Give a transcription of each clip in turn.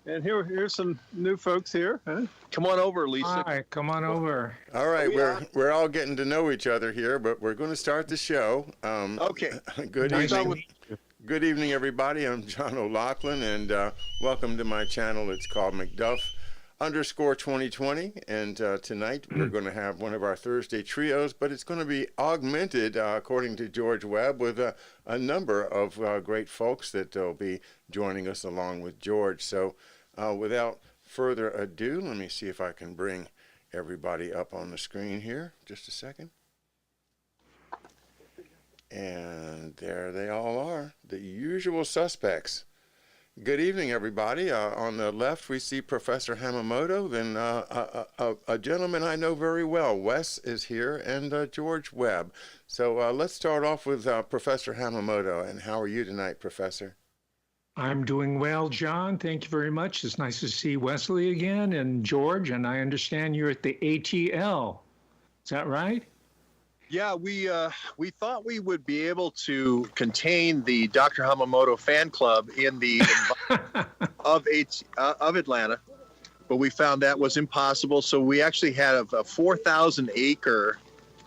And here's some new folks here. Huh? Come on over, Lisa. Hi, come on over. All right, we we're all getting to know each other here, but we're going to start the show. Okay. Good Nice to evening, meet you. good evening, everybody. I'm John O'Loughlin, and welcome to my channel. It's called McDuff_2020, and tonight we're going to have one of our Thursday trios, but it's going to be augmented, according to George Webb, with a number of great folks that will be joining us along with George. So, without further ado, let me see if I can bring everybody up on the screen here. Just a second. And there they all are, the usual suspects. Good evening, everybody. On the left, we see Professor Hamamoto, then a gentleman I know very well, Wes, is here, and George Webb. So let's start off with Professor Hamamoto. And how are you tonight, Professor? I'm doing well, John. Thank you very much. It's nice to see Wesley again and George, and I understand you're at the ATL. Is that right? Yeah, we thought we would be able to contain the Dr. Hamamoto fan club in the of Atlanta, but we found that was impossible. So we actually had a 4,000 acre.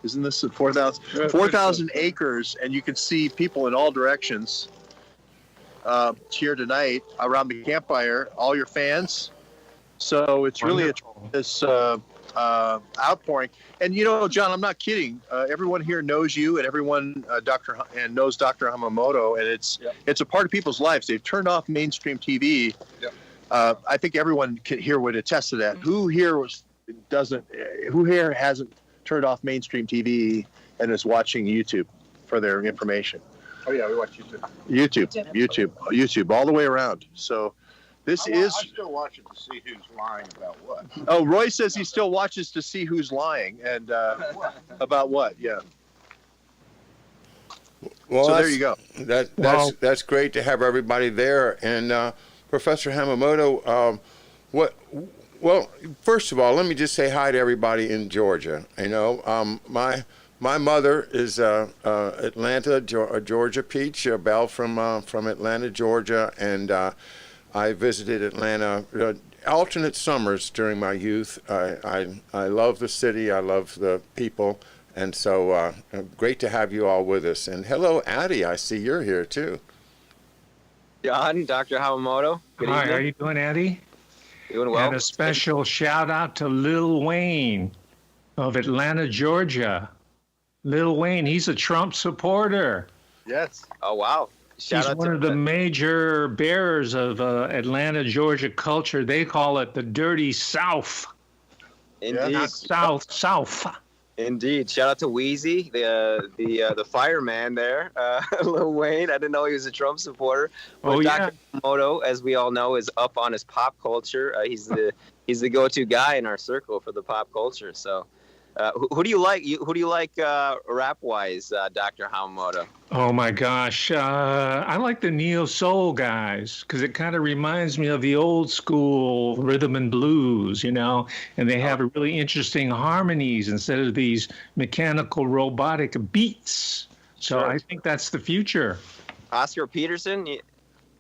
Isn't this a 4,000 acres? And you can see people in all directions here tonight around the campfire. All your fans. So it's really this outpouring. And you know, John, I'm not kidding. Everyone here knows you, and everyone knows Dr. Hamamoto, and it's a part of people's lives. They've turned off mainstream TV. Yep. I think everyone here would attest to that. Mm-hmm. Who here hasn't turned off mainstream TV and is watching YouTube for their information? Oh yeah, we watch YouTube. YouTube, all the way around. So. I still watch it to see who's lying about what. Oh, Roy says he still watches to see who's lying and about what. Yeah. Well, so there you go. That's great to have everybody there. And Professor Hamamoto, well, first of all, let me just say hi to everybody in Georgia. You know, my mother is Atlanta, Georgia Peach, Belle from Atlanta, Georgia, and I visited Atlanta alternate summers during my youth. I love the city. I love the people. And so great to have you all with us. And hello, Addie. I see you're here, too. John, Dr. Hamamoto. Good Hi, evening. how you doing, Eddie? Doing well. And a special shout out to Lil Wayne of Atlanta, Georgia. Lil Wayne, he's a Trump supporter. Yes. Oh, wow. He's one of the major bearers of Atlanta, Georgia culture. They call it the dirty South. Indeed. Not South. Indeed. Shout out to Wheezy, the fireman there, Lil Wayne. I didn't know he was a Trump supporter. But Dr. Hamamoto, as we all know, is up on his pop culture. He's the go-to guy in our circle for the pop culture. So. Who do you like? Who do you like rap-wise, Dr. Hamamoto? Oh my gosh, I like the neo soul guys because it kind of reminds me of the old school rhythm and blues, you know. And they have really interesting harmonies instead of these mechanical, robotic beats. So I think that's the future. Oscar Peterson.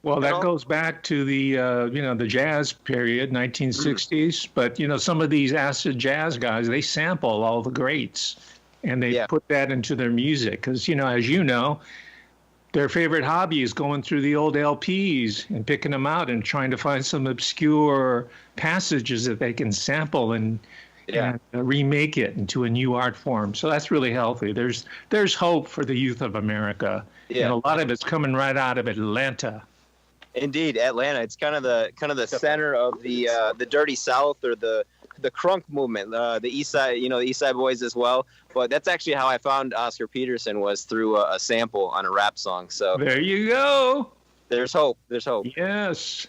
Well, that goes back to the the jazz period, 1960s. But some of these acid jazz guys, they sample all the greats, and they put that into their music. Because as you know, their favorite hobby is going through the old LPs and picking them out and trying to find some obscure passages that they can sample and remake it into a new art form. So that's really healthy. There's hope for the youth of America, and a lot of it's coming right out of Atlanta. Indeed, Atlanta. It's kind of the center of the dirty South, or the crunk movement. The East Side, the East Side Boys as well. But that's actually how I found Oscar Peterson, was through a sample on a rap song. So there you go. There's hope. There's hope. Yes.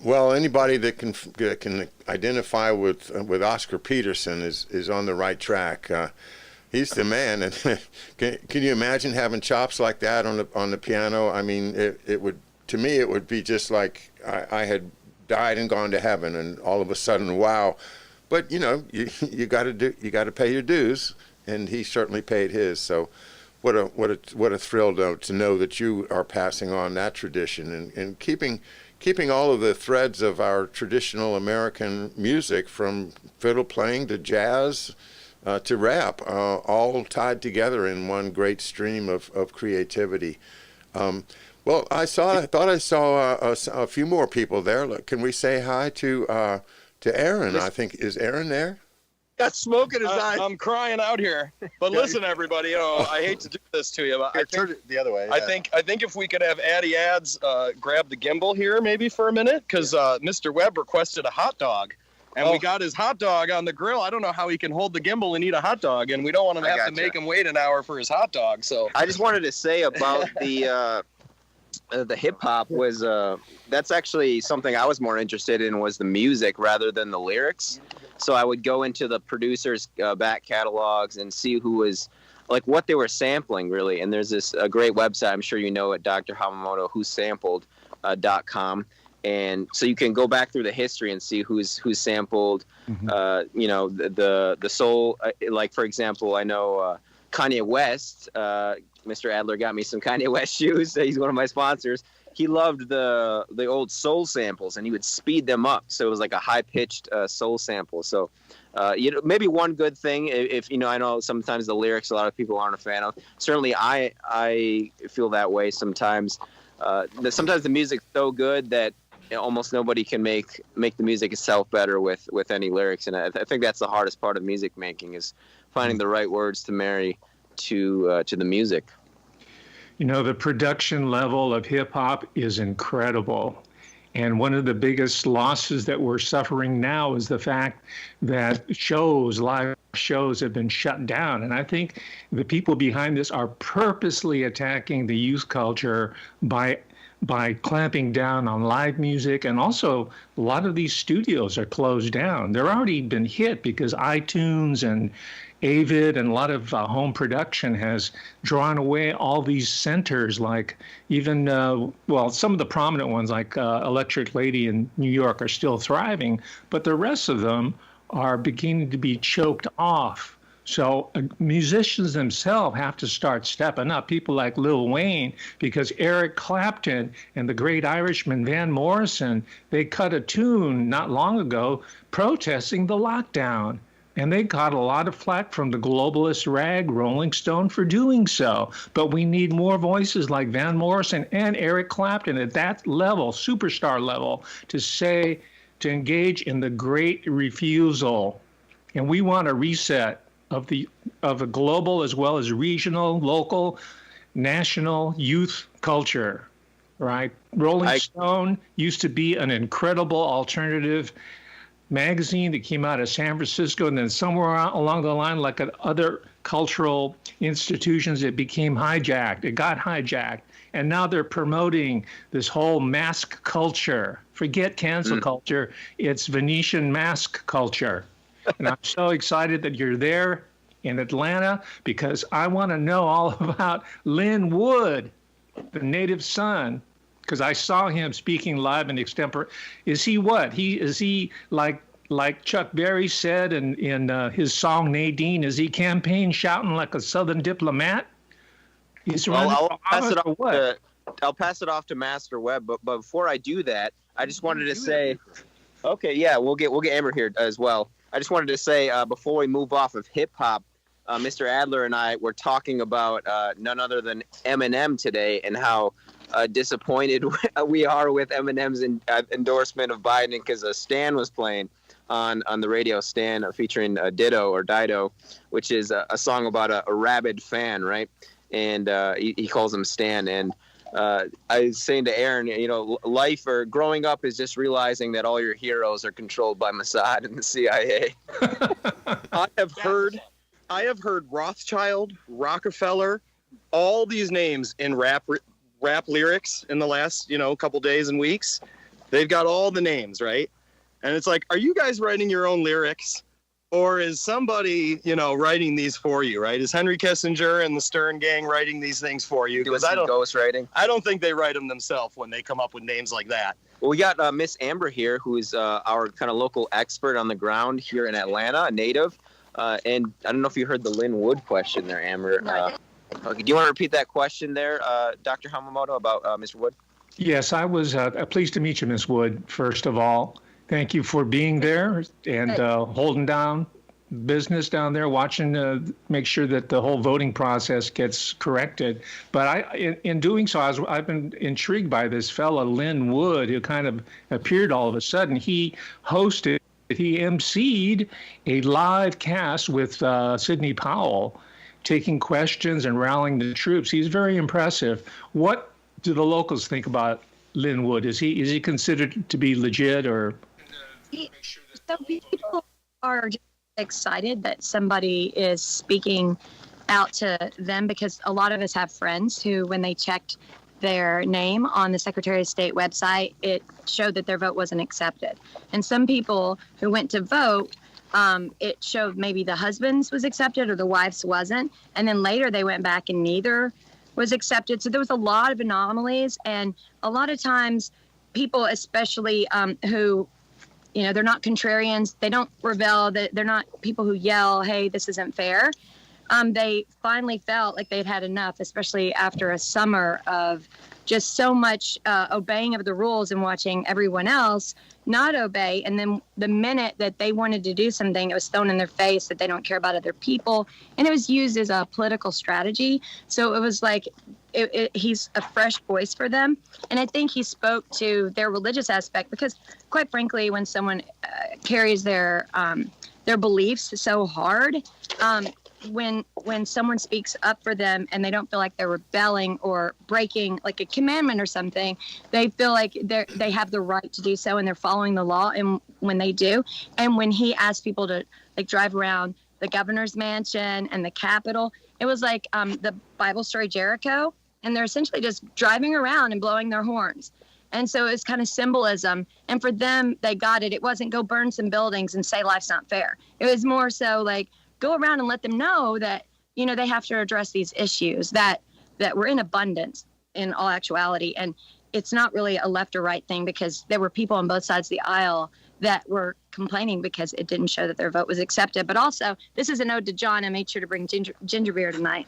Well, anybody that can identify with Oscar Peterson is on the right track. He's the man. And can you imagine having chops like that on the piano? I mean, it would. To me, it would be just like I had died and gone to heaven, and all of a sudden, wow! But you got to pay your dues, and he certainly paid his. So, what a thrill to know that you are passing on that tradition and keeping keeping all of the threads of our traditional American music, from fiddle playing to jazz to rap, all tied together in one great stream of creativity. Well, I thought I saw a few more people there. Look, can we say hi to Aaron? I think, is Aaron there? Got smoke in his eye. I'm crying out here. But listen, everybody, I hate to do this to you, but I think, turn it the other way. I think if we could have Addy Ads grab the gimbal here maybe for a minute, because Mr. Webb requested a hot dog. And we got his hot dog on the grill. I don't know how he can hold the gimbal and eat a hot dog, and we don't want to have to make him wait an hour for his hot dog. So I just wanted to say about the hip hop was that's actually something I was more interested in, was the music rather than the lyrics. So I would go into the producers' back catalogs and see who was, like, what they were sampling, really. And there's this great website, I'm sure you know it, Dr. Hamamoto, whosampled.com. And so you can go back through the history and see who's sampled, the soul. Like, for example, I know Kanye West. Mr. Adler got me some Kanye West shoes. He's one of my sponsors. He loved the old soul samples, and he would speed them up, so it was like a high-pitched soul sample. So, maybe one good thing, if I know sometimes the lyrics a lot of people aren't a fan of. Certainly, I feel that way sometimes. Sometimes the music's so good that almost nobody can make the music itself better with any lyrics, and I think that's the hardest part of music making, is finding the right words to marry to the music. The production level of hip hop is incredible. And one of the biggest losses that we're suffering now is the fact that live shows have been shut down. And I think the people behind this are purposely attacking the youth culture by clamping down on live music. And also, a lot of these studios are closed down. They're already been hit because iTunes and Avid and a lot of home production has drawn away all these centers, like even, some of the prominent ones like Electric Lady in New York are still thriving, but the rest of them are beginning to be choked off. So musicians themselves have to start stepping up. People like Lil Wayne, because Eric Clapton and the great Irishman Van Morrison, they cut a tune not long ago protesting the lockdown. And they got a lot of flack from the globalist rag Rolling Stone for doing so. But we need more voices like Van Morrison and Eric Clapton at that level, superstar level, to engage in the great refusal. And we want a reset of a global as well as regional, local, national youth culture, right? Rolling Stone used to be an incredible alternative magazine that came out of San Francisco, and then somewhere along the line, like at other cultural institutions, it became hijacked. It got hijacked. And now they're promoting this whole mask culture. Forget cancel culture. It's Venetian mask culture. And I'm so excited that you're there in Atlanta, because I want to know all about Lynn Wood, the native son, because I saw him speaking live in extempore. Is he what? Is he like Chuck Berry said in his song Nadine? Is he campaign shouting like a Southern diplomat? I'll pass it off to Master Webb. But before I do that, I just wanted to say, okay, yeah, we'll get Amber here as well. I just wanted to say before we move off of hip hop, Mr. Adler and I were talking about none other than Eminem today, and how disappointed we are with Eminem's endorsement of Biden, because Stan was playing on the radio, Stan featuring Ditto or Dido, which is a song about a rabid fan, right? And he calls him Stan. And I was saying to Aaron, life or growing up is just realizing that all your heroes are controlled by Mossad and the CIA. I have heard Rothschild, Rockefeller, all these names in rap lyrics in the last, couple days and weeks. They've got all the names, right? And it's like, are you guys writing your own lyrics? Or is somebody, writing these for you, right? Is Henry Kissinger and the Stern Gang writing these things for you? Doing some ghost writing? I don't think they write them themselves when they come up with names like that. Well, we got Miss Amber here, who's our kind of local expert on the ground here in Atlanta, a native. And I don't know if you heard the Lynn Wood question there, Amber. Okay, do you want to repeat that question there, Dr. Hamamoto, about Mr. Wood? Yes, I was pleased to meet you, Ms. Wood, first of all. Thank you for being there and holding down business down there, watching, make sure that the whole voting process gets corrected. But in doing so, I've been intrigued by this fella, Lynn Wood, who kind of appeared all of a sudden. He emceed a live cast with Sidney Powell, taking questions and rallying the troops. He's very impressive. What do the locals think about Lynn Wood? Is he considered to be legit, or? So people are just excited that somebody is speaking out to them, because a lot of us have friends who, when they checked their name on the Secretary of State website, it showed that their vote wasn't accepted. And some people who went to vote, it showed maybe the husband's was accepted or the wife's wasn't. And then later they went back and neither was accepted. So there was a lot of anomalies. And a lot of times people, especially who, they're not contrarians, they don't rebel, they're not people who yell, hey, this isn't fair. They finally felt like they'd had enough, especially after a summer of just so much obeying of the rules and watching everyone else not obey. And then the minute that they wanted to do something, it was thrown in their face that they don't care about other people. And it was used as a political strategy. So it was like, he's a fresh voice for them. And I think he spoke to their religious aspect, because quite frankly, when someone carries their beliefs so hard, when someone speaks up for them and they don't feel like they're rebelling or breaking like a commandment or something, they feel like they have the right to do so and they're following the law. And when they do, and when he asked people to like drive around the governor's mansion and the Capitol, it was like the Bible story Jericho, and they're essentially just driving around and blowing their horns. And so it's kind of symbolism. And for them, they got it. It wasn't go burn some buildings and say life's not fair. It was more so like, go around and let them know that, they have to address these issues that were in abundance in all actuality. And it's not really a left or right thing, because there were people on both sides of the aisle that were complaining because it didn't show that their vote was accepted. But also, this is an ode to John. I made sure to bring ginger beer tonight.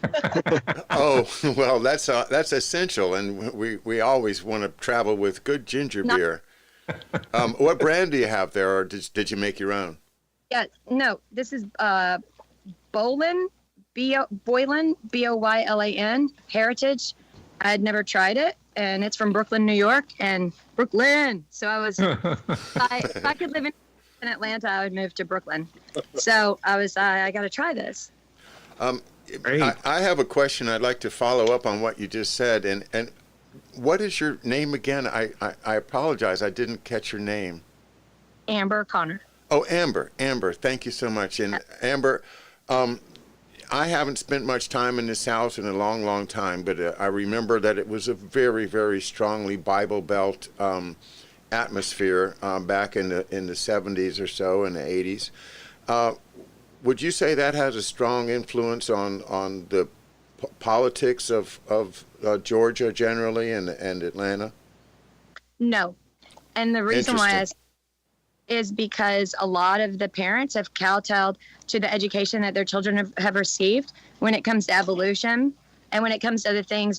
Oh, well, that's essential. And we always want to travel with good ginger beer. What brand do you have there, or did you make your own? Yeah, no, this is Boylan, Boylan, Heritage. I had never tried it, and it's from Brooklyn, New York, and Brooklyn. So I was, if I could live in Atlanta, I would move to Brooklyn. So I got to try this. I have a question. I'd like to follow up on what you just said. And what is your name again? I apologize. I didn't catch your name. Amber Connor. Oh, Amber. Thank you so much. And Amber, I haven't spent much time in this house in a long, long time, but I remember that it was a very, very strongly Bible Belt atmosphere back in the 70s or so, in the 80s. Would you say that has a strong influence on the politics of Georgia generally and Atlanta? No. And the reason why is because a lot of the parents have kowtowed to the education that their children have received when it comes to evolution, and when it comes to other things,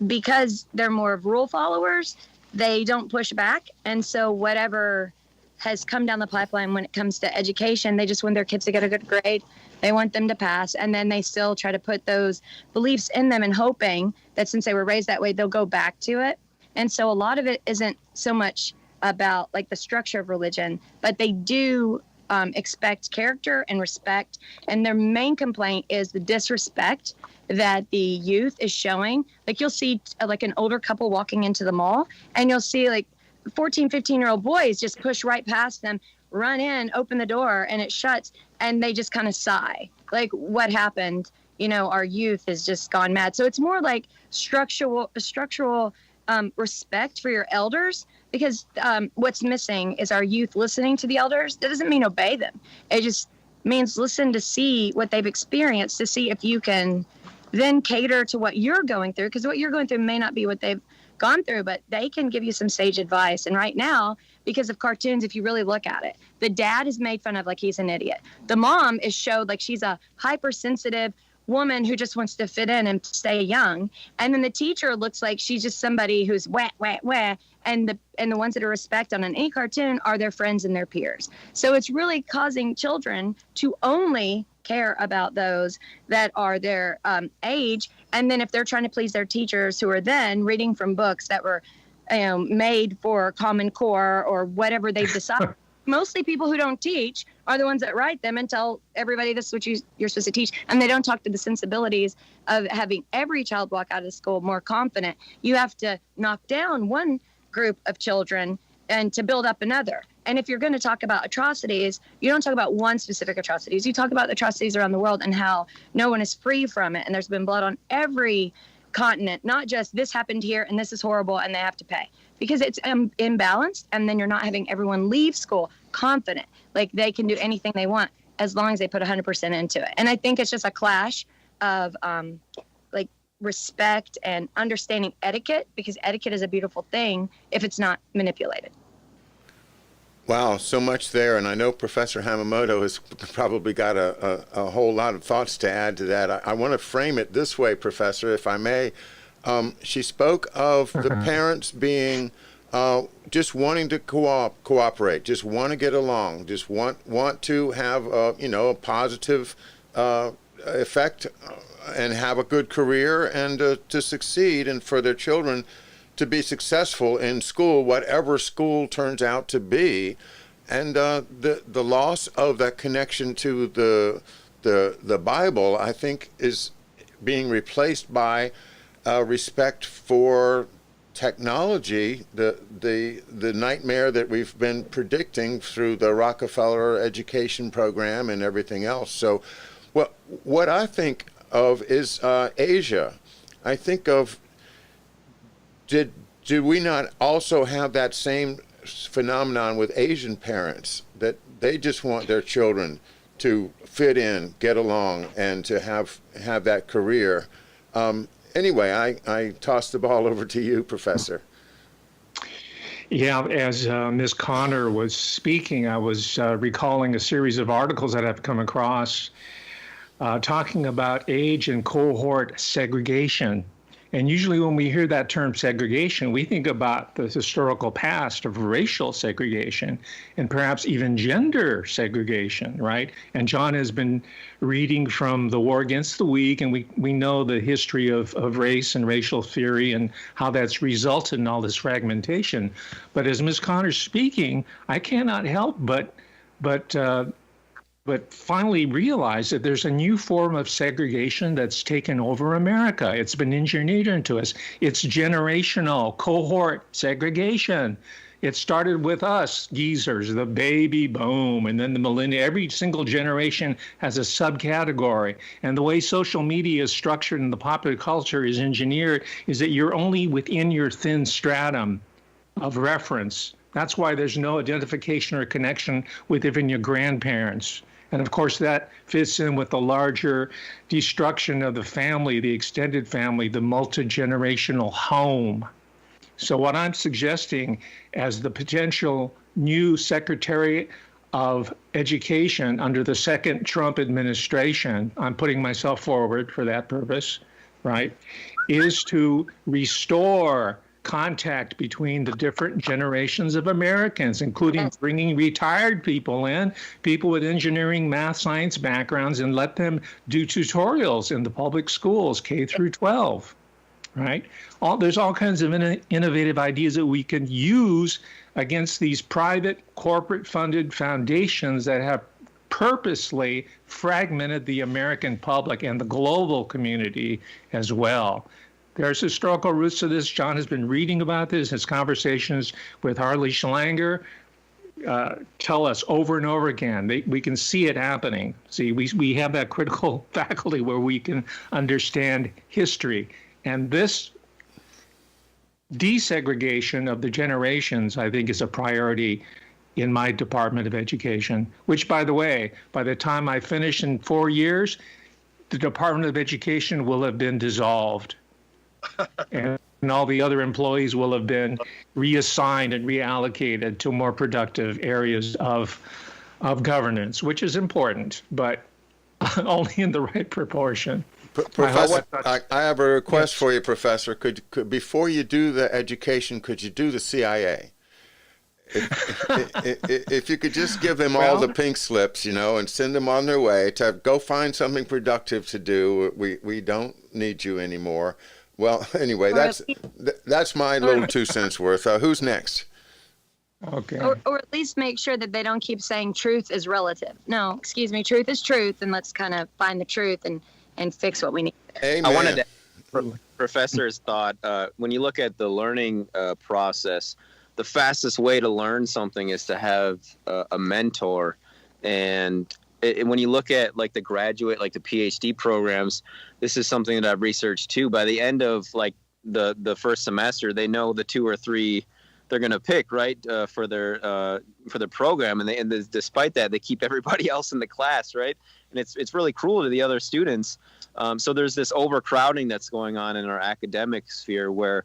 because they're more of rule followers, they don't push back. And so whatever has come down the pipeline when it comes to education, they just want their kids to get a good grade. They want them to pass. And then they still try to put those beliefs in them and hoping that since they were raised that way, they'll go back to it. And so a lot of it isn't so much about like the structure of religion, but they do expect character and respect. And their main complaint is the disrespect that the youth is showing. Like you'll see like an older couple walking into the mall, and you'll see like 14, 15-year-old boys just push right past them, run in, open the door, and it shuts, and they just kind of sigh. Like, what happened? Our youth has just gone mad. So it's more like structural respect for your elders, because what's missing is our youth listening to the elders. That doesn't mean obey them. It just means listen to see what they've experienced, to see if you can then cater to what you're going through, because what you're going through may not be what they've gone through, but they can give you some sage advice. And right now, because of cartoons, if you really look at it, the dad is made fun of like he's an idiot. The mom is showed like she's a hypersensitive, woman who just wants to fit in and stay young. And then the teacher looks like she's just somebody who's wah, wah, wah. And the ones that are respect on any cartoon are their friends and their peers. So it's really causing children to only care about those that are their age. And then if they're trying to please their teachers, who are then reading from books that were made for Common Core or whatever they've decided. Mostly people who don't teach are the ones that write them and tell everybody this is what you're supposed to teach. And they don't talk to the sensibilities of having every child walk out of school more confident. You have to knock down one group of children and to build up another. And if you're going to talk about atrocities, you don't talk about one specific atrocities. You talk about atrocities around the world and how no one is free from it. And there's been blood on every continent, not just this happened here and this is horrible and they have to pay. Because it's imbalanced, and then you're not having everyone leave school confident, like they can do anything they want as long as they put 100% into it. And I think it's just a clash of like respect and understanding etiquette, because etiquette is a beautiful thing if it's not manipulated. Wow, so much there, and I know Professor Hamamoto has probably got a whole lot of thoughts to add to that. I want to frame it this way, Professor, if I may. She spoke of the parents being just wanting to cooperate, just want to get along, just want to have a positive effect and have a good career and to succeed, and for their children to be successful in school, whatever school turns out to be, and the loss of that connection to the Bible, I think, is being replaced by respect for technology, the nightmare that we've been predicting through the Rockefeller education program and everything else. So what I think of is Asia. I think of, did we not also have that same phenomenon with Asian parents, that they just want their children to fit in, get along, and to have that career? Anyway, I toss the ball over to you, Professor. Yeah, as Ms. Connor was speaking, I was recalling a series of articles that I've come across talking about age and cohort segregation. And usually when we hear that term segregation, we think about the historical past of racial segregation and perhaps even gender segregation, right? And John has been reading from The War Against the Weak, and we know the history of race and racial theory and how that's resulted in all this fragmentation. But as Ms. Connor's speaking, I cannot help but finally realize that there's a new form of segregation that's taken over America. It's been engineered into us. It's generational cohort segregation. It started with us geezers, the baby boom, and then the millennial. Every single generation has a subcategory. And the way social media is structured and the popular culture is engineered is that you're only within your thin stratum of reference. That's why there's no identification or connection with even your grandparents. And of course, that fits in with the larger destruction of the family, the extended family, the multi-generational home. So what I'm suggesting as the potential new Secretary of Education under the second Trump administration, I'm putting myself forward for that purpose, right, is to restore contact between the different generations of Americans, including bringing retired people in, people with engineering, math, science backgrounds, and let them do tutorials in the public schools, K through 12, right? There's all kinds of innovative ideas that we can use against these private, corporate-funded foundations that have purposely fragmented the American public and the global community as well. There's historical roots to this. John has been reading about this. His conversations with Harley Schlanger tell us over and over again. We can see it happening. See, we have that critical faculty where we can understand history. And this desegregation of the generations, I think, is a priority in my Department of Education, which, by the way, by the time I finish in 4 years, the Department of Education will have been dissolved. And all the other employees will have been reassigned and reallocated to more productive areas of governance, which is important, but only in the right proportion. Professor, I have a request for you, Professor. Could before you do the education, could you do the CIA? If you could just give them all the pink slips, and send them on their way to go find something productive to do. We don't need you anymore. Well, anyway, that's my little 2 cents worth. Who's next? Okay. Or at least make sure that they don't keep saying truth is relative. No, excuse me, truth is truth, and let's kind of find the truth and fix what we need. Amen. I wanted to Professor's thought, when you look at the learning process, the fastest way to learn something is to have a mentor. And when you look at like the graduate, like the PhD programs, this is something that I've researched too. By the end of like the first semester, they know the 2 or 3 they're going to pick, right, for their program, and despite that, they keep everybody else in the class, right? And it's really cruel to the other students. So there's this overcrowding that's going on in our academic sphere, where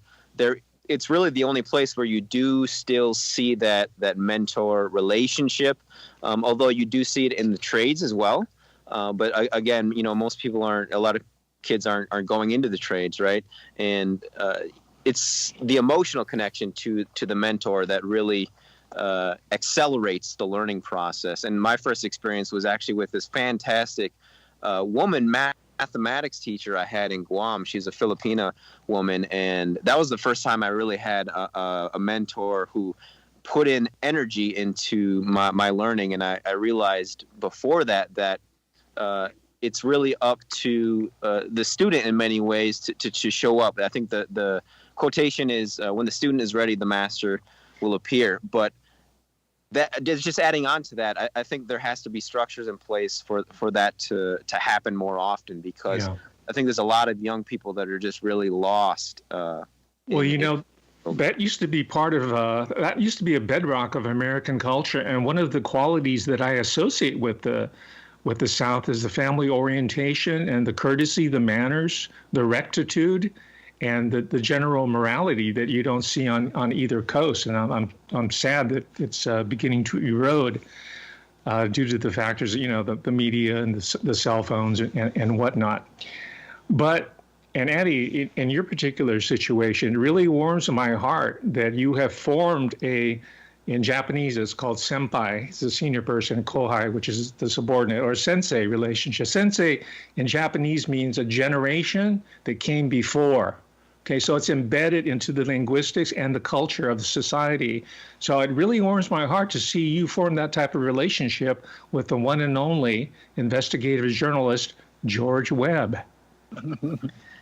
it's really the only place where you do still see that mentor relationship, although you do see it in the trades as well. But again, most people a lot of kids aren't going into the trades, right? And it's the emotional connection to the mentor that really accelerates the learning process. And my first experience was actually with this fantastic woman mathematics teacher I had in Guam. She's a Filipina woman, and that was the first time I really had a mentor who put in energy into my learning. And I realized before that it's really up to the student in many ways to show up. I think the quotation is, when the student is ready, the master will appear. But that just adding on to that, I think there has to be structures in place for that to happen more often, because I think there's a lot of young people that are just really lost. That used to be that used to be a bedrock of American culture, and one of the qualities that I associate with the South is the family orientation and the courtesy, the manners, the rectitude, and the general morality that you don't see on either coast. And I'm sad that it's beginning to erode due to the factors, the media and the cell phones and whatnot. But, and Eddie, in your particular situation, it really warms my heart that you have formed in Japanese, it's called senpai. It's a senior person, kohai, which is the subordinate, or sensei relationship. Sensei in Japanese means a generation that came before. Okay, so it's embedded into the linguistics and the culture of the society. So it really warms my heart to see you form that type of relationship with the one and only investigative journalist, George Webb.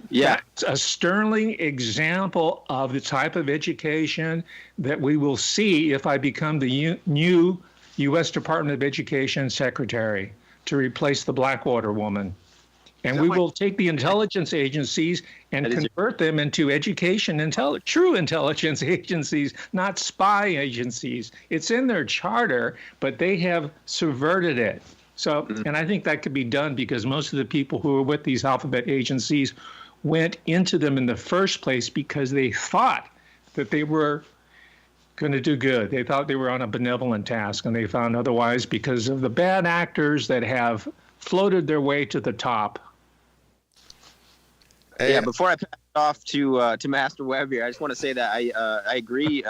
Yeah, that's a sterling example of the type of education that we will see if I become the new U.S. Department of Education secretary to replace the Blackwater woman. And we will take the intelligence agencies and convert them into true intelligence agencies, not spy agencies. It's in their charter, but they have subverted it. So, and I think that could be done because most of the people who are with these alphabet agencies went into them in the first place because they thought that they were going to do good. They thought they were on a benevolent task, and they found otherwise because of the bad actors that have floated their way to the top. Yeah, before I pass it off to Master Webb here, I just want to say that I agree,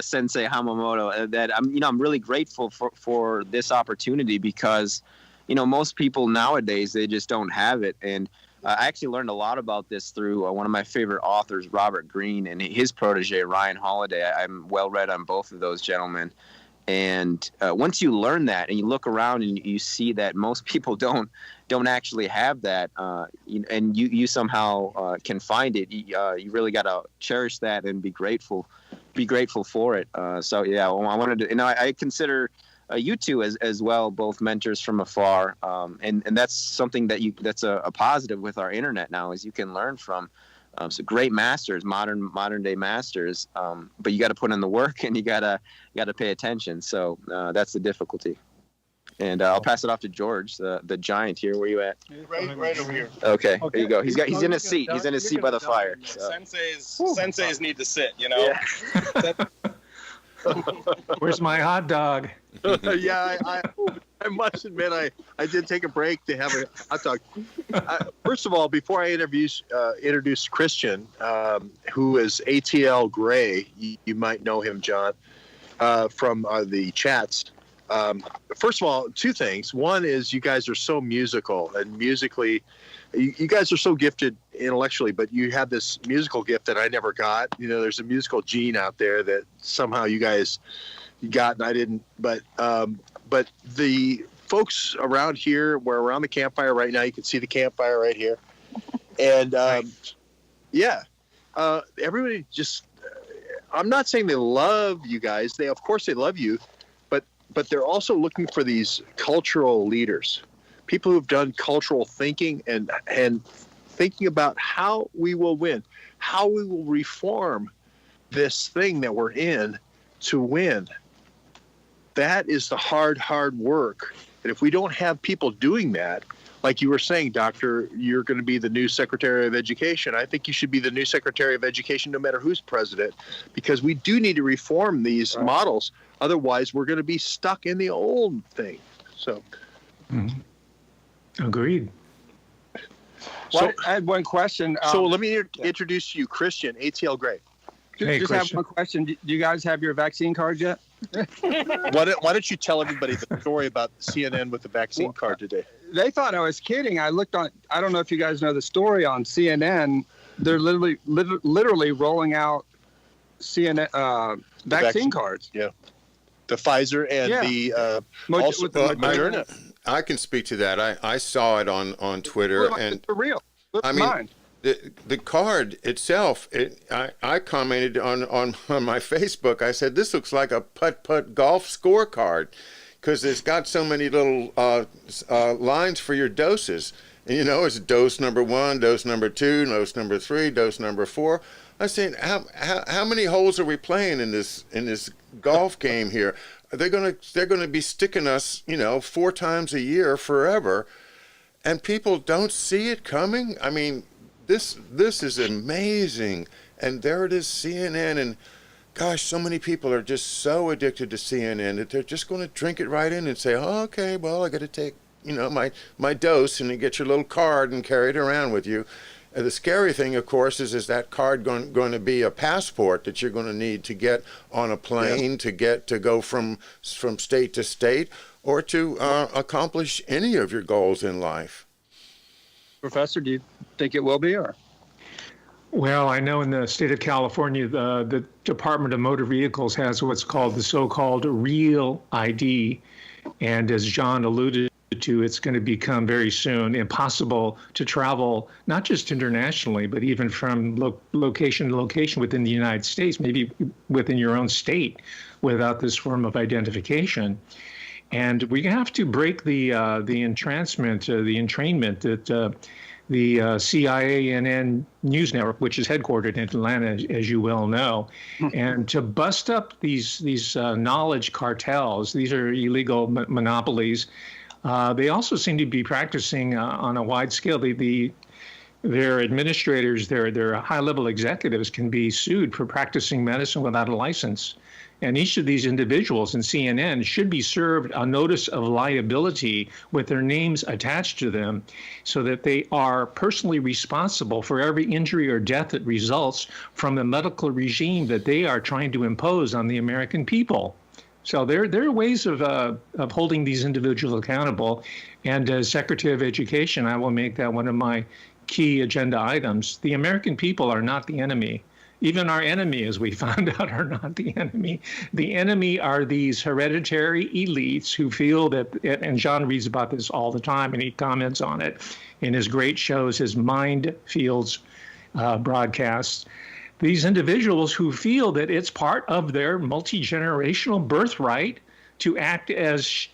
Sensei Hamamoto, that I'm really grateful for this opportunity because, most people nowadays, they just don't have it. And I actually learned a lot about this through one of my favorite authors, Robert Greene, and his protege, Ryan Holiday. I'm well read on both of those gentlemen. And once you learn that and you look around and you see that most people don't actually have that, and you somehow can find it, you really got to cherish that and be grateful for it. So yeah, I wanted to, I consider you two as well, both mentors from afar, and that's something that's a positive with our internet now, is you can learn from so great masters, modern day masters, but you got to put in the work and you got to pay attention. So that's the difficulty. And I'll pass it off to George, the giant here. Where you at? Right over here. Okay, there you go. He's in his seat. He's in his seat by the fire. So. Senseis need to sit, Yeah. Where's my hot dog? Yeah, I must admit, I did take a break to have a hot dog. First of all, before I introduce Christian, who is ATL Gray, you might know him, John, from the chats. First of all, two things. One is you guys are so musical, and musically, you guys are so gifted intellectually, but you have this musical gift that I never got. You know, there's a musical gene out there that somehow you guys got and I didn't. But the folks around here, we're around the campfire right now. You can see the campfire right here, and everybody just. I'm not saying they love you guys. Of course, they love you, but they're also looking for these cultural leaders, people who've done cultural thinking and thinking about how we will win, how we will reform this thing that we're in to win. That is the hard work. And if we don't have people doing that, like you were saying, Doctor, you're going to be the new Secretary of Education. I think you should be the new Secretary of Education no matter who's president, because we do need to reform these models. Otherwise, we're going to be stuck in the old thing. So, Agreed. Well, I had one question. So let me introduce you, Christian, ATL Gray. Hey, just Christian. have one question. Do you guys have your vaccine cards yet? Why don't you tell everybody the story about CNN with the vaccine card today? They thought I was kidding. I looked on. I don't know if you guys know the story on CNN. They're literally rolling out CNN vaccine cards. Yeah, the Pfizer and the also with the Moderna. I can speak to that. I saw it on Twitter, and for real. I mean, the card itself. I commented on my Facebook. I said this looks like a putt golf scorecard, because it's got so many little lines for your doses. And you know, it's dose number 1, dose number 2, dose number 3, dose number 4. I said, how many holes are we playing in this golf game here? They're gonna be sticking us, 4 times a year forever, and people don't see it coming. I mean, this is amazing. And there it is, CNN, and gosh, so many people are just so addicted to CNN that they're just going to drink it right in and say, oh, okay, well, I got to take, my dose, and you get your little card and carry it around with you. The scary thing, of course, is that card going to be a passport that you're going to need to get on a plane, to go from state to state, or to accomplish any of your goals in life. Professor, do you think it will be, or? Well, I know in the state of California, the Department of Motor Vehicles has what's called the so-called Real ID. And as John alluded to, it's going to become very soon impossible to travel, not just internationally, but even from location to location within the United States, maybe within your own state, without this form of identification. And we have to break the entrainment that the CIANN news network, which is headquartered in Atlanta, as you well know, and to bust up these knowledge cartels. These are illegal monopolies. They also seem to be practicing on a wide scale. Their administrators, their high-level executives can be sued for practicing medicine without a license. And each of these individuals in CNN should be served a notice of liability with their names attached to them, so that they are personally responsible for every injury or death that results from the medical regime that they are trying to impose on the American people. So there are ways of holding these individuals accountable. And as Secretary of Education, I will make that one of my key agenda items. The American people are not the enemy. Even our enemy, as we found out, are not the enemy. The enemy are these hereditary elites who feel that, and John reads about this all the time, and he comments on it in his great shows, his Mind Fields broadcasts. These individuals who feel that it's part of their multi-generational birthright to act as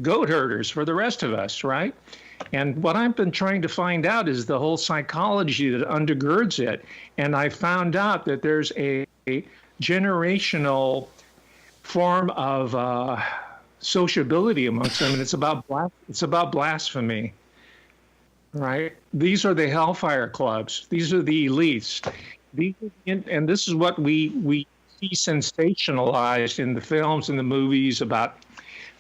goat herders for the rest of us, right? And what I've been trying to find out is the whole psychology that undergirds it. And I found out that there's a generational form of sociability amongst them, and it's about blasphemy, right? These are the hellfire clubs. These are the elites. And this is what we see sensationalized in the films and the movies about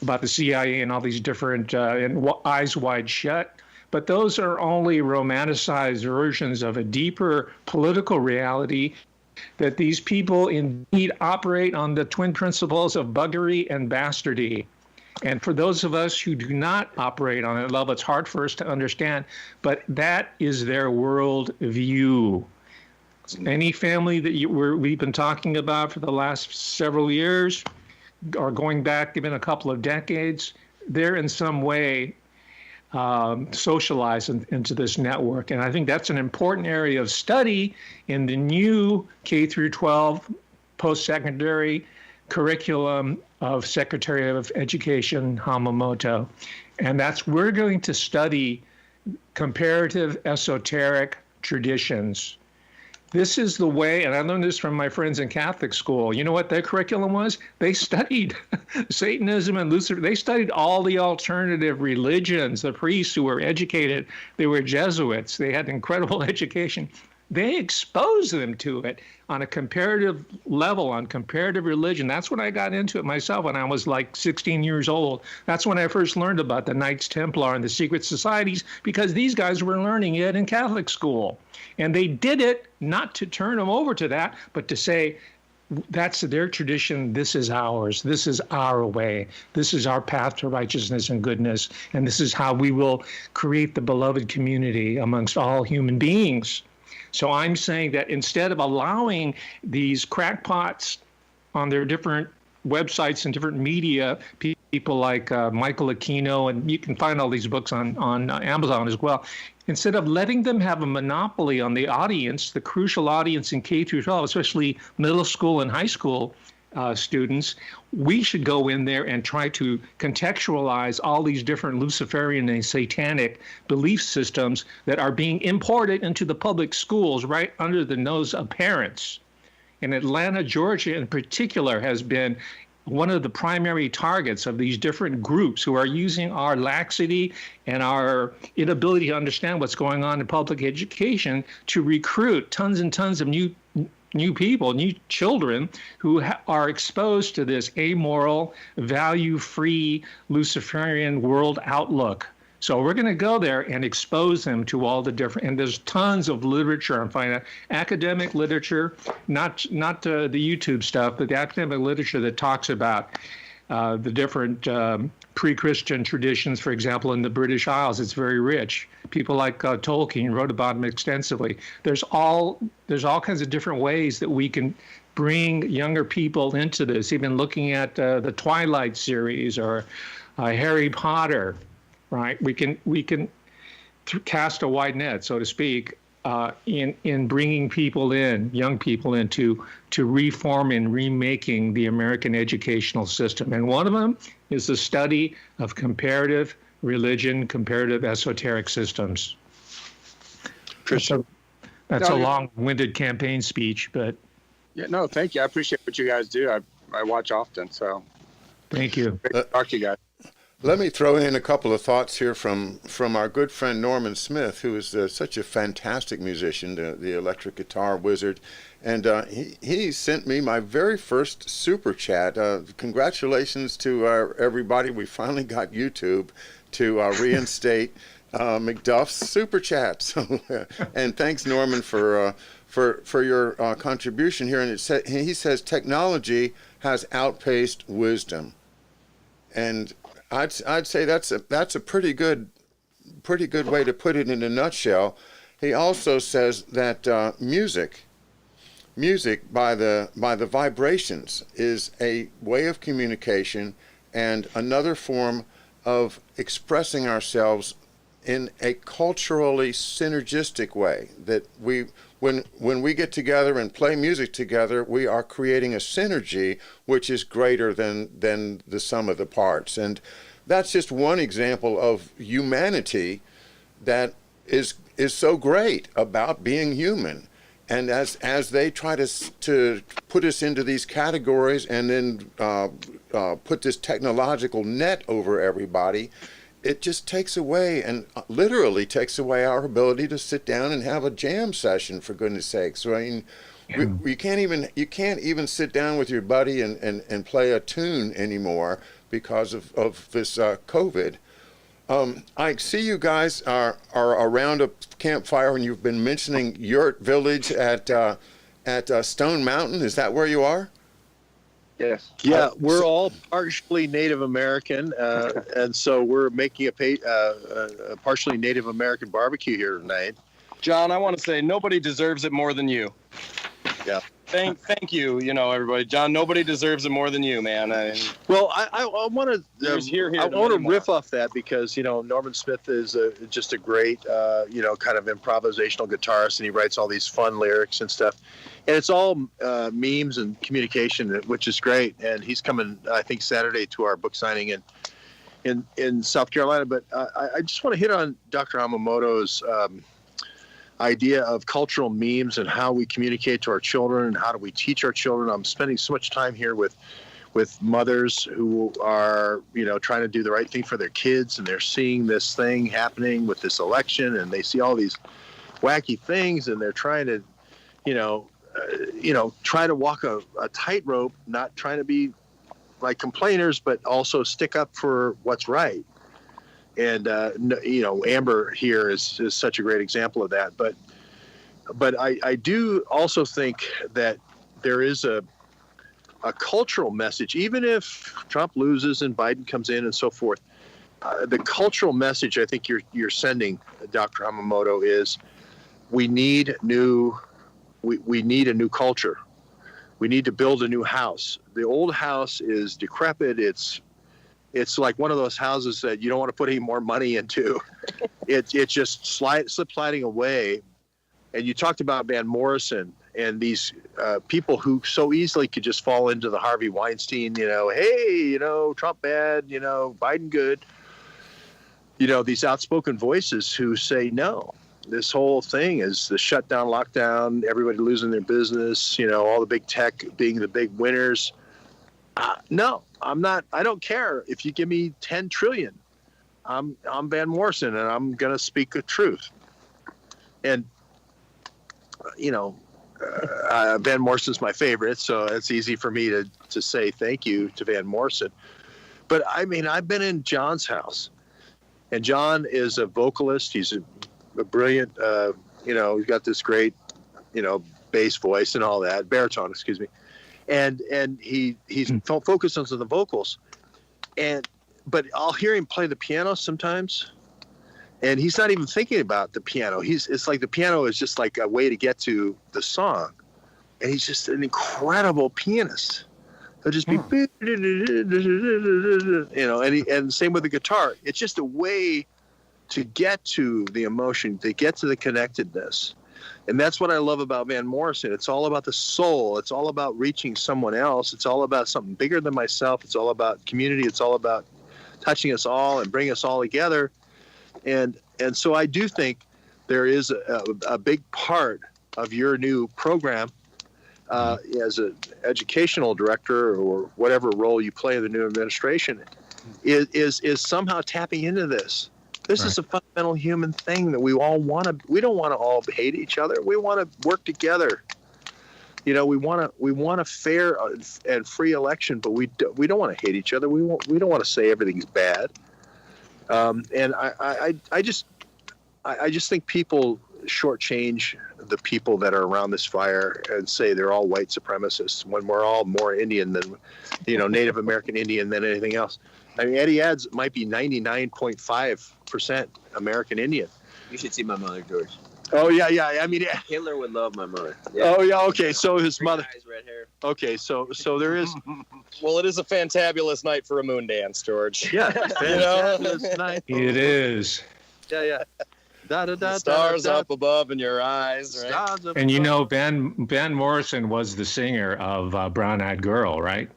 about the CIA and all these different and Eyes Wide Shut. But those are only romanticized versions of a deeper political reality that these people indeed operate on the twin principles of buggery and bastardy. And for those of us who do not operate on that level, it's hard for us to understand, but that is their world view. Any family that we've been talking about for the last several years, or going back even a couple of decades, they're in some way socialized into this network. And I think that's an important area of study in the new K through 12 post-secondary curriculum of Secretary of Education Hamamoto. And we're going to study comparative esoteric traditions. This is the way, and I learned this from my friends in Catholic school. You know what their curriculum was? They studied Satanism and Lucifer. They studied all the alternative religions. The priests who were educated, they were Jesuits. They had incredible education. They exposed them to it on a comparative level, on comparative religion. That's when I got into it myself when I was like 16 years old. That's when I first learned about the Knights Templar and the secret societies, because these guys were learning it in Catholic school. And they did it not to turn them over to that, but to say, that's their tradition, this is ours, this is our way, this is our path to righteousness and goodness, and this is how we will create the beloved community amongst all human beings. So I'm saying that instead of allowing these crackpots on their different websites and different media, people like Michael Aquino, and you can find all these books on Amazon as well, instead of letting them have a monopoly on the audience, the crucial audience in K through 12, especially middle school and high school students, we should go in there and try to contextualize all these different Luciferian and satanic belief systems that are being imported into the public schools right under the nose of parents. And Atlanta, Georgia in particular has been one of the primary targets of these different groups who are using our laxity and our inability to understand what's going on in public education to recruit tons and tons of new people, new children who are exposed to this amoral, value-free Luciferian world outlook. So we're going to go there and expose them to all the different, and there's tons of literature. I'm finding academic literature, not the YouTube stuff, but the academic literature that talks about the different pre-Christian traditions. For example, in the British Isles, it's very rich. People like Tolkien wrote about them extensively. There's all kinds of different ways that we can bring younger people into this. Even looking at the Twilight series or Harry Potter. Right, we can cast a wide net, so to speak, in bringing people in, young people in, to reform and remaking the American educational system. And one of them is the study of comparative religion, comparative esoteric systems. Christian, that's a long-winded campaign speech, but yeah, no, thank you. I appreciate what you guys do. I watch often, so thank you. Great to talk to you guys. Let me throw in a couple of thoughts here from our good friend Norman Smith, who is such a fantastic musician, the electric guitar wizard. And he sent me my very first super chat. Congratulations to everybody. We finally got YouTube to reinstate McDuff's super chat. So, and thanks, Norman, for your contribution here. And he says technology has outpaced wisdom, and I'd say that's a pretty good way to put it in a nutshell. He also says that music by the vibrations is a way of communication and another form of expressing ourselves in a culturally synergistic way. That when we get together and play music together, we are creating a synergy which is greater than the sum of the parts. And that's just one example of humanity that is so great about being human. And as they try to put us into these categories and then put this technological net over everybody, it just takes away, and literally takes away, our ability to sit down and have a jam session, for goodness sakes. So, I mean, you can't even sit down with your buddy and play a tune anymore, because of this COVID. I see you guys are around a campfire, and you've been mentioning your village at Stone Mountain. Is that where you are? Yes. Yeah, we're all partially Native American, and so we're making a partially Native American barbecue here tonight. John, I want to say nobody deserves it more than you. Yeah. Thank you, everybody. John, nobody deserves it more than you, man. Well, I want to I want to riff off that because Norman Smith is just a great kind of improvisational guitarist, and he writes all these fun lyrics and stuff, and it's all memes and communication, which is great. And he's coming, I think, Saturday to our book signing in South Carolina. But I just want to hit on Dr. Hamamoto's idea of cultural memes and how we communicate to our children and how do we teach our children. I'm spending so much time here with mothers who are trying to do the right thing for their kids, and they're seeing this thing happening with this election, and they see all these wacky things, and they're trying to try to walk a tightrope, not trying to be like complainers, but also stick up for what's right. And Amber here is such a great example of that. But I do also think that there is a cultural message, even if Trump loses and Biden comes in and so forth. The cultural message I think you're sending, Dr. Hamamoto, is we need a new culture. We need to build a new house. The old house is decrepit. It's like one of those houses that you don't want to put any more money into. It just slips sliding away. And you talked about Van Morrison and these people who so easily could just fall into the Harvey Weinstein, hey, Trump bad, Biden good. These outspoken voices who say, no, this whole thing is the shutdown, lockdown, everybody losing their business, all the big tech being the big winners. No, I'm not. I don't care if you give me 10 trillion. I'm Van Morrison, and I'm going to speak the truth. And, Van Morrison's my favorite, so it's easy for me to say thank you to Van Morrison. But, I mean, I've been in John's house, and John is a vocalist. He's a brilliant, he's got this great, bass voice and all that, baritone, excuse me. And he's focused on the vocals, but I'll hear him play the piano sometimes, and he's not even thinking about the piano. It's like the piano is just like a way to get to the song, and he's just an incredible pianist. He'll just be, and same with the guitar. It's just a way to get to the emotion, to get to the connectedness. And that's what I love about Van Morrison. It's all about the soul. It's all about reaching someone else. It's all about something bigger than myself. It's all about community. It's all about touching us all and bringing us all together. And so I do think there is a big part of your new program as an educational director or whatever role you play in the new administration is somehow tapping into this. This is a fundamental human thing that we all want to. We don't want to all hate each other. We want to work together. We want a fair and free election, but we don't want to hate each other. We don't want to say everything's bad. And I just think people shortchange the people that are around this fire and say they're all white supremacists when we're all more Indian than, Native American Indian than anything else. I mean, Eddie Adds might be 99.5% American Indian. You should see my mother, George. Oh, yeah. I mean, Hitler would love my mother. Yeah. Oh, yeah. Okay. So his mother. Eyes, red hair. Okay. So there is. Well, it is a fantabulous night for a moon dance, George. Yeah. Fantabulous night. It is. Yeah. Stars up above in your eyes, right? And Van Morrison was the singer of Brown Eyed Girl, right?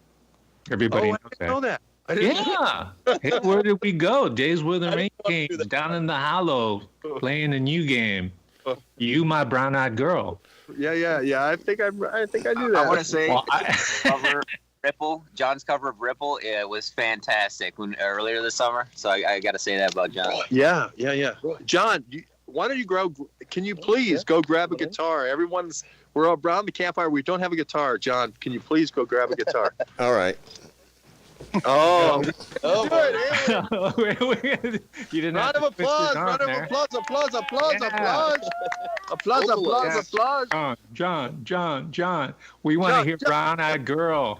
Everybody knows that. I know that. Yeah. Hey, where did we go? Days with the Rain Kings, down in the hollow, playing a new game. You, my brown-eyed girl. Yeah. I think I knew that. I want to say, cover Ripple. John's cover of Ripple, it was fantastic earlier this summer. So I got to say that about John. Yeah. John, why don't you can you please go grab a guitar? We're around the campfire. We don't have a guitar. John, can you please go grab a guitar? All right. Oh, Oh, good. You didn't round have of to twist applause! his arm Round of there. applause! Applause! Applause! Yeah. Applause! Applause! Yes. Applause! John. We want to John, hear John. Brown Eyed Girl.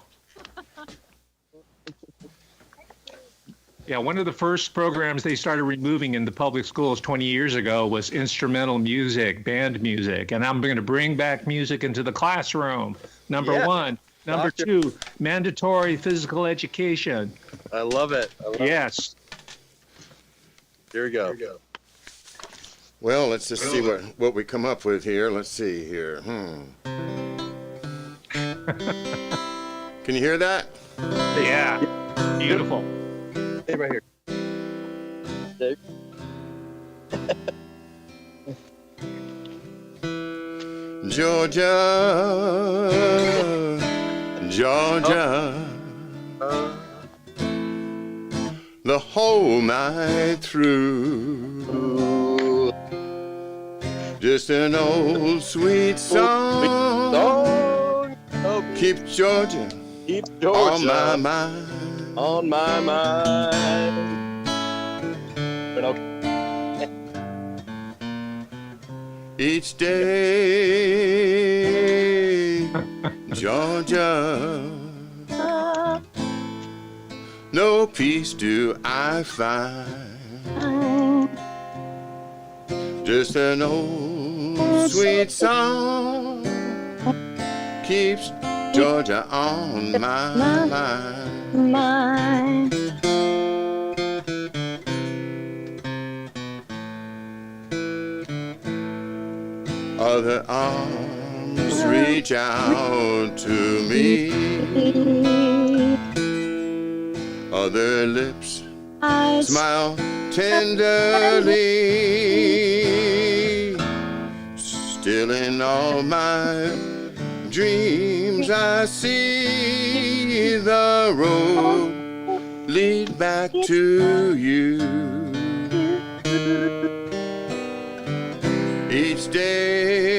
Yeah, one of the first programs they started removing in the public schools 20 years ago was instrumental music, band music. And I'm going to bring back music into the classroom. Number Yeah. one. Number two, mandatory physical education. I love it. Yes. Here we go. Well, let's just see what we come up with here. Let's see here. Can you hear that? Yeah. Beautiful. Hey, right here. Dave. Georgia, the whole night through. Just an old sweet song. Keep Georgia on my mind. On my mind. Each day, Georgia, no peace do I find. Just an old sweet song keeps Georgia on my mind. Other arms reach out to me. Other lips smile tenderly. Still in all my dreams I see the road lead back to you. Each day,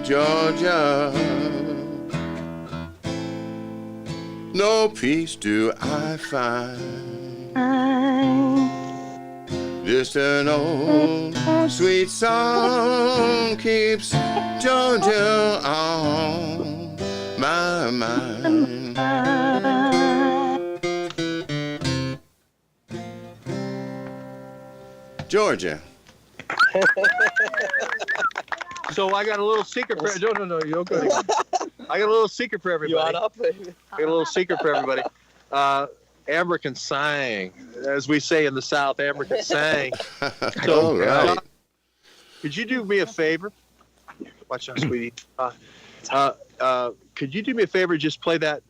Georgia, no peace do I find. Just an old sweet song keeps Georgia on my mind. Georgia. So I got a little secret for no, you're good. I got a little secret for everybody. You on up, baby? I got a little secret for everybody. Amber can sing, as we say in the South. Amber can sing. So, All right. could you do me a favor? Watch out, sweetie. Could you do me a favor? Just play that,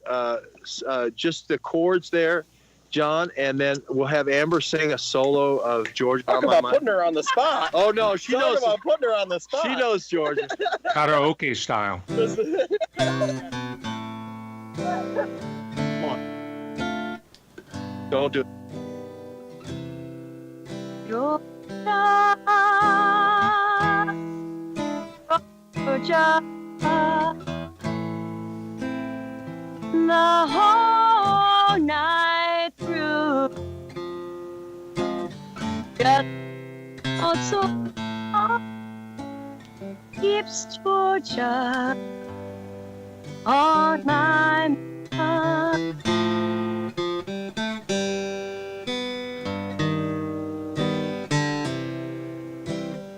just the chords there, John, and then we'll have Amber sing a solo of Georgia Talk on my about mind. putting her on the spot. Oh no, she Talk knows. about putting her on the spot. She knows Georgia. Karaoke style. Don't do it. Georgia, the whole night through. Just also keeps Georgia on my mind.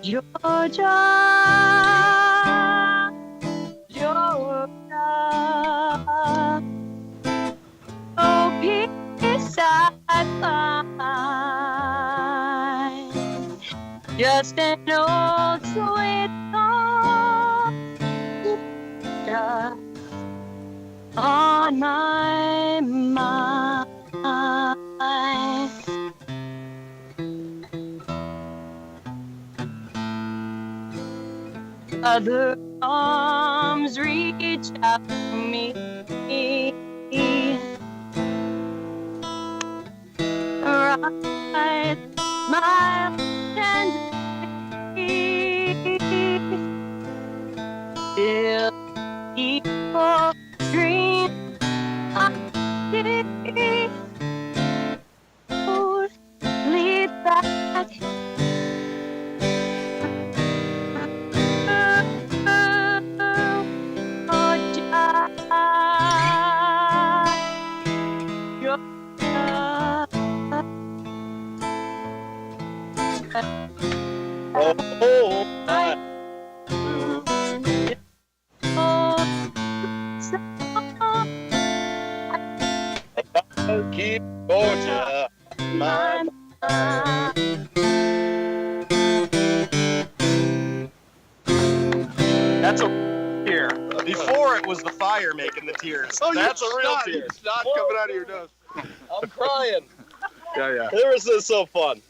Georgia, Georgia, oh peace I find, just an old sweet song, Georgia, on my mind. Other arms reach out to me. Right, smile tenderly. Still, people dream I Keep Georgia, my That's a tear. Before it was the fire making the tears. Oh, that's a real tear. It's not coming out of your nose. I'm crying. Yeah. This is so fun.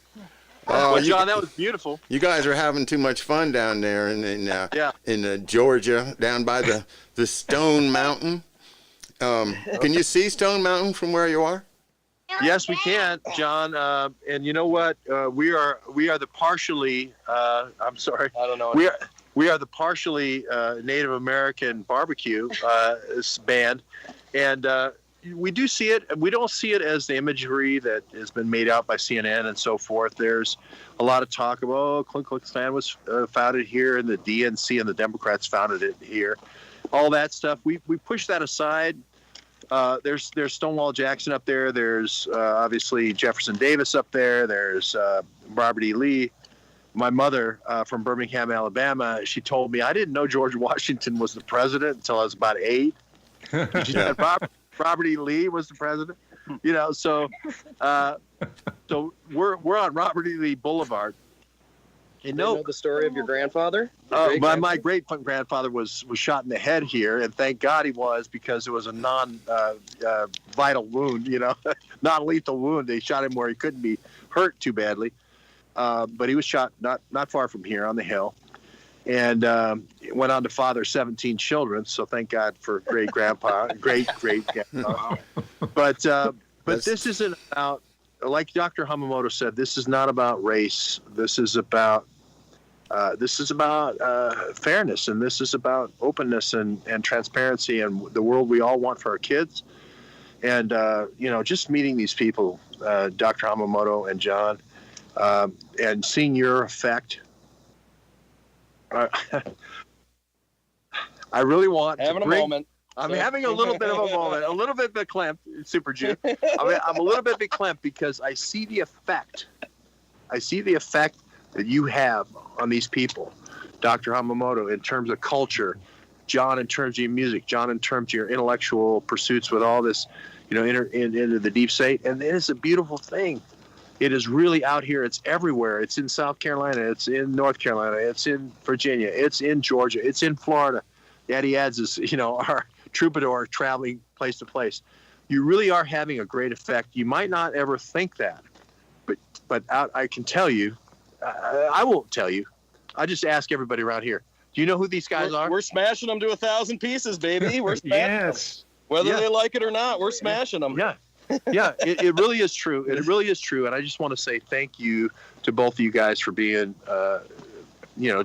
Well, you, John, that was beautiful. you guys are having too much fun down there in Georgia, down by the Stone Mountain. Can you see Stone Mountain from where you are? Yes, we can, John. And you know what? We are the partially. I'm sorry. I don't know. We are the partially Native American barbecue band, and we do see it. We don't see it as the imagery that has been made out by CNN and so forth. There's a lot of talk about Ku Klux Klan was founded here, and the DNC and the Democrats founded it here. All that stuff. We push that aside. There's Stonewall Jackson up there. There's obviously Jefferson Davis up there. There's Robert E. Lee. My mother from Birmingham, Alabama, she told me I didn't know George Washington was the president until I was about 8. She said Robert E. Lee was the president. You know, so we're on Robert E. Lee Boulevard. You know the story of your grandfather? My great grandfather was shot in the head here, and thank God he was, because it was a non-vital wound, non-lethal wound. They shot him where he couldn't be hurt too badly, but he was shot not far from here on the hill, and went on to father 17 children. So thank God for great grandpa, great grandpa. But this isn't about. Like Dr. Hamamoto said, this is not about race. This is about fairness, and this is about openness and transparency and the world we all want for our kids. And just meeting these people, Dr. Hamamoto and John, and seeing your effect. I really want having a moment. I'm having a little bit of a moment, a little bit verklempt, Super Jew. I'm a little bit verklempt because I see the effect. I see the effect that you have on these people, Dr. Hamamoto, in terms of culture, John in terms of your music, John in terms of your intellectual pursuits with all this, into the deep state. And it is a beautiful thing. It is really out here. It's everywhere. It's in South Carolina. It's in North Carolina. It's in Virginia. It's in Georgia. It's in Florida. Daddy Ads is, our troubadour traveling place to place. You really are having a great effect. You might not ever think that, but I can tell you, I won't tell you. I just ask everybody around here. Do you know who these guys are? We're smashing them to 1,000 pieces, baby. We're smashing Yes. them. Whether they like it or not, we're smashing them. Yeah. It really is true. It really is true. And I just want to say thank you to both of you guys for being,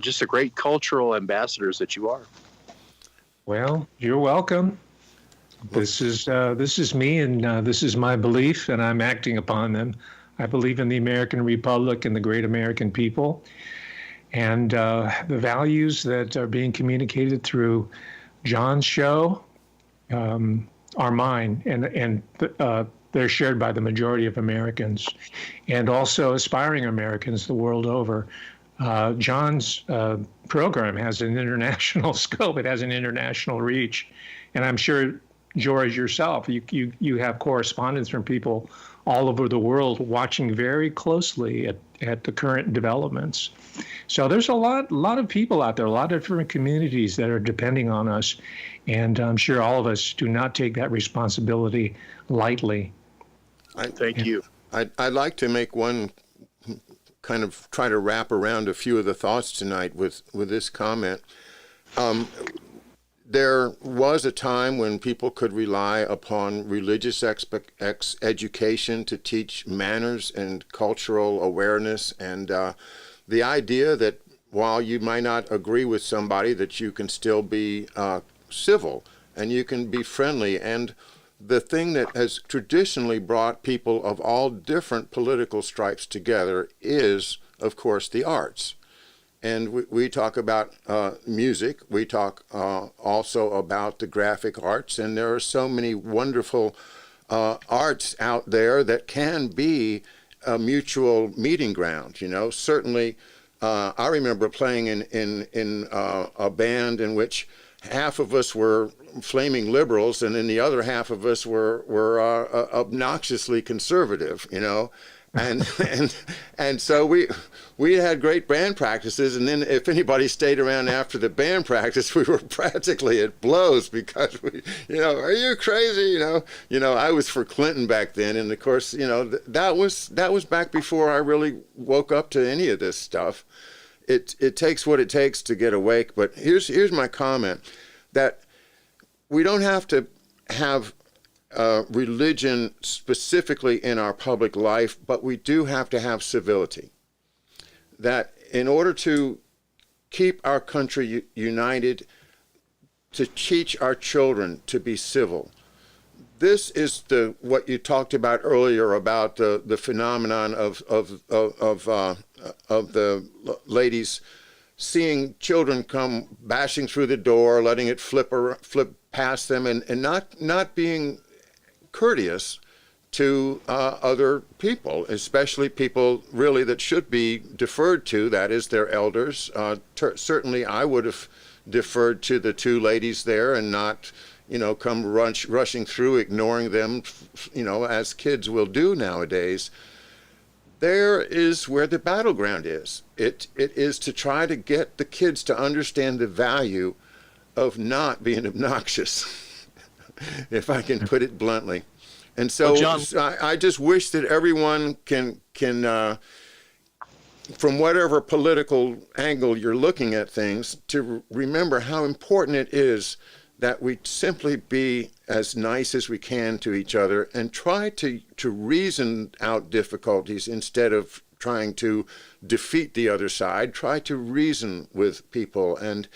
just the great cultural ambassadors that you are. Well, you're welcome. This is me, and this is my belief, and I'm acting upon them. I believe in the American Republic and the great American people, and the values that are being communicated through John's show are mine, and they're shared by the majority of Americans, and also aspiring Americans the world over. John's program has an international scope. It has an international reach. And I'm sure, George, yourself, you have correspondence from people all over the world watching very closely at the current developments. So there's a lot of people out there, a lot of different communities that are depending on us. And I'm sure all of us do not take that responsibility lightly. Thank you. I'd like to make one kind of try to wrap around a few of the thoughts tonight with this comment. There was a time when people could rely upon religious education to teach manners and cultural awareness, and the idea that while you might not agree with somebody, that you can still be civil and you can be friendly. And the thing that has traditionally brought people of all different political stripes together is, of course, the arts. And we talk about music. We talk also about the graphic arts. And there are so many wonderful arts out there that can be a mutual meeting ground. Certainly, I remember playing in a band in which half of us were flaming liberals, and then the other half of us were obnoxiously conservative. And so we had great band practices, and then if anybody stayed around after the band practice, we were practically at blows because are you crazy? I was for Clinton back then, and of course, that was back before I really woke up to any of this stuff. It takes what it takes to get awake. But here's my comment, that we don't have to have religion specifically in our public life, but we do have to have civility. That in order to keep our country united, to teach our children to be civil. This is what you talked about earlier about the phenomenon of the ladies seeing children come bashing through the door, letting it flip past them, and not being courteous to other people, especially people really that should be deferred to, that is their elders. Certainly I would have deferred to the two ladies there and not come rushing through, ignoring them, as kids will do nowadays. There is where the battleground is. It is to try to get the kids to understand the value of not being obnoxious, if I can put it bluntly. And so, well, John, I just wish that everyone can from whatever political angle you're looking at things, to remember how important it is that we simply be as nice as we can to each other and try to reason out difficulties instead of trying to defeat the other side. Try to reason with people, and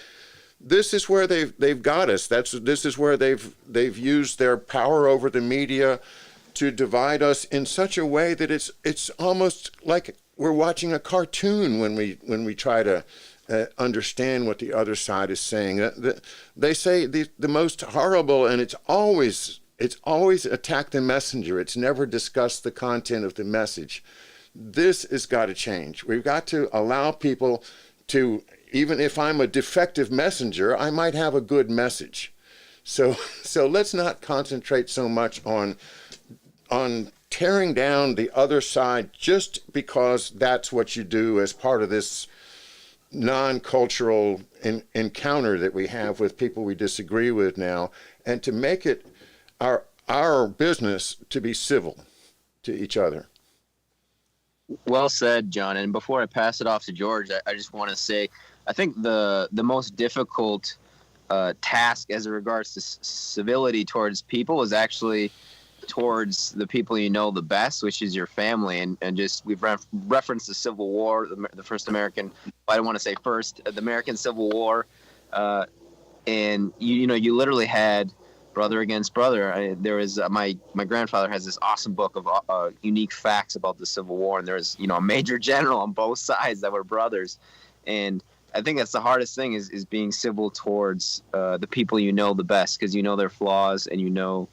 this is where they've got us. This is where they've used their power over the media to divide us in such a way that it's almost like we're watching a cartoon when we try to understand what the other side is saying. They say the most horrible, and it's always attack the messenger. It's never discuss the content of the message. This has got to change. We've got to allow people to, even if I'm a defective messenger, I might have a good message. So let's not concentrate so much on tearing down the other side just because that's what you do as part of this non-cultural encounter that we have with people we disagree with now, and to make it our business to be civil to each other. Well said, John. And before I pass it off to George, I just want to say, I think the most difficult task as it regards to civility towards people is actually towards the people you know the best, which is your family. And just we've referenced the Civil War, the first American, I don't want to say first, the American Civil War. And you literally had brother against brother. There was my grandfather has this awesome book of unique facts about the Civil War, and there was a major general on both sides that were brothers. And I think that's the hardest thing is being civil towards the people you know the best, because you know their flaws and you know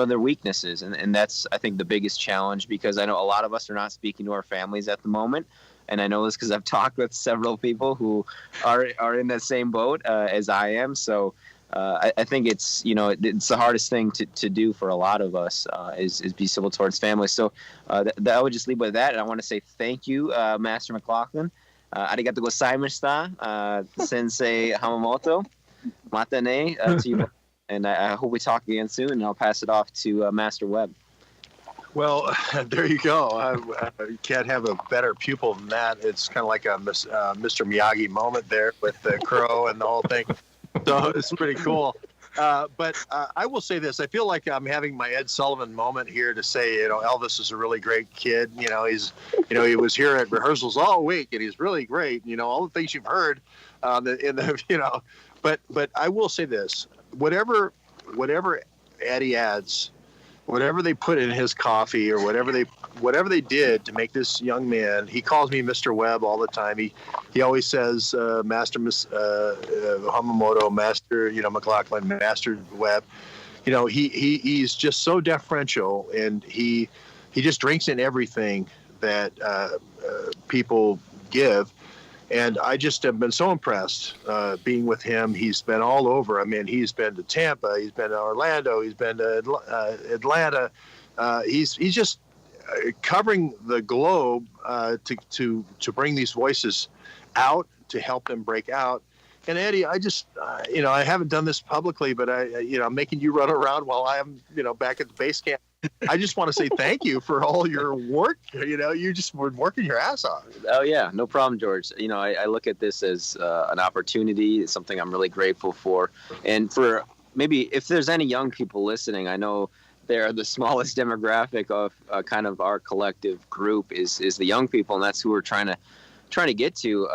their weaknesses, and that's, I think, the biggest challenge, because I know a lot of us are not speaking to our families at the moment, and I know this because I've talked with several people who are in that same boat as I am. So I think it's the hardest thing to do for a lot of us is be civil towards family. So I would just leave with that, and I want to say thank you, Master McLaughlin. Arigato gozaimashita, Sensei Hamamoto. Matane to you. And I hope we talk again soon, and I'll pass it off to Master Webb. Well, there you go. You can't have a better pupil than that. It's kind of like a Mr. Miyagi moment there with the crow and the whole thing. So it's pretty cool. But I will say this. I feel like I'm having my Ed Sullivan moment here to say, Elvis is a really great kid. He was here at rehearsals all week, and he's really great. All the things you've heard But I will say this. Whatever Eddie adds, whatever they put in his coffee, or whatever they did to make this young man, he calls me Mr. Webb all the time. He always says Master Hamamoto, Master McLaughlin, Master Webb. he's just so deferential, and he just drinks in everything that people give. And I just have been so impressed being with him. He's been all over. I mean, he's been to Tampa, he's been to Orlando, he's been to Atlanta. He's just covering the globe to bring these voices out, to help them break out. And Eddie, I just, I haven't done this publicly, but I'm making you run around while I'm, back at the base camp. I just want to say thank you for all your work. You just were working your ass off. Oh yeah, no problem, George. I look at this as an opportunity. It's something I'm really grateful for. And for maybe if there's any young people listening, I know they're the smallest demographic of kind of our collective group is the young people, and that's who we're trying to get to.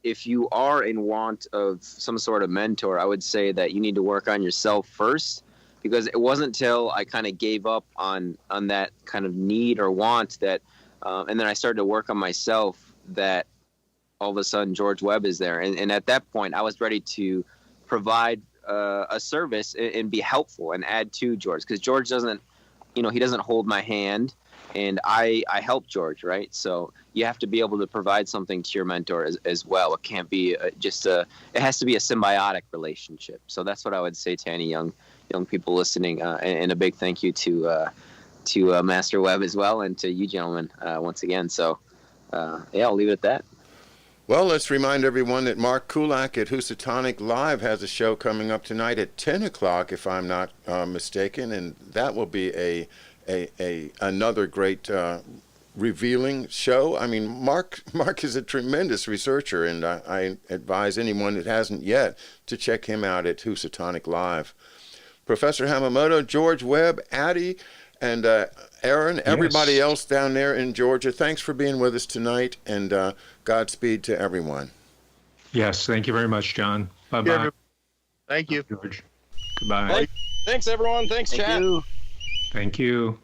If you are in want of some sort of mentor, I would say that you need to work on yourself first. Because it wasn't until I kind of gave up on that kind of need or want that, and then I started to work on myself, that all of a sudden George Webb is there. And at that point, I was ready to provide a service and be helpful and add to George. Because George doesn't, he doesn't hold my hand, and I help George, right? So you have to be able to provide something to your mentor as well. It can't be it has to be a symbiotic relationship. So that's what I would say to any young people listening, and a big thank you to Master Webb as well, and to you gentlemen once again. So I'll leave it at that. Well, let's remind everyone that Mark Kulak at Housatonic Live has a show coming up tonight at 10 o'clock, if I'm not mistaken, and that will be another great revealing show. I mean, Mark is a tremendous researcher, and I advise anyone that hasn't yet to check him out at Housatonic Live. Professor Hamamoto, George Webb, Addie, and Aaron, everybody else down there in Georgia, thanks for being with us tonight, and Godspeed to everyone. Yes, thank you very much, John. Bye-bye. Thank you. George. Goodbye. Thanks, everyone. Thanks, chat. Thank you.